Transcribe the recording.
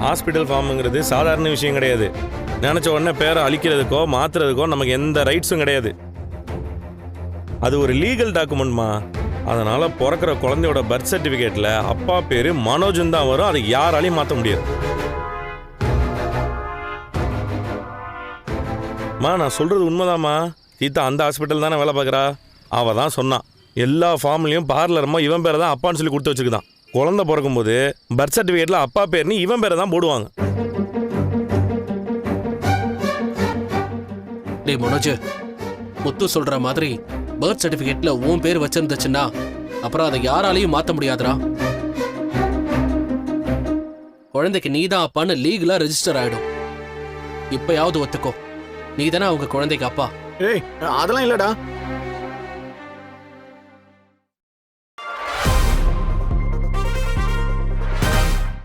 Hospital ஃபார்முங்கிறது சாதாரண விஷயம் கிடையாது. நினச்ச உடனே பேரை அழிக்கிறதுக்கோ மாற்றுறதுக்கோ நமக்கு எந்த ரைட்ஸும் கிடையாது. அது ஒரு லீகல் டாக்குமெண்ட்மா. அதனால் பிறக்கிற குழந்தையோட பர்த் சர்டிஃபிகேட்டில் அப்பா பேர் மனோஜன் தான் வரும். அதை யாராலையும் மாற்ற முடியாது. நான் சொல்கிறது உண்மைதாம்மா. கீதா அந்த ஹாஸ்பிட்டல் தானே வேலை பார்க்குறா. அவள் தான் சொன்னான், எல்லா ஃபார்ம்லேயும் பார்லரம்மா இவன் பேரை தான் அப்பான்னு சொல்லி கொடுத்து வச்சுருக்குதான். குழந்தை பிறக்கும்போது பர்த் சர்டிஃபிகேட்டில் அப்பா பேர்னு இவன் பேரை தான் போடுவாங்க. டேய் மனோஜ், முத்து சொல்ற மாதிரி பர்த் சர்டிஃபிகேட்ல உன் பேர் வச்சிருந்துச்சுன்னா அப்புறம் அதை யாராலையும் மாற்ற முடியாதுடா. குழந்தைக்கு நீதான் அப்பான்னு லீகலா ரெஜிஸ்டர் ஆயிடும். இப்பயாவது ஒத்துக்கோ, நீ தானே அவங்க குழந்தைக்கு அப்பா. ஏய் அதெல்லாம் இல்லடா.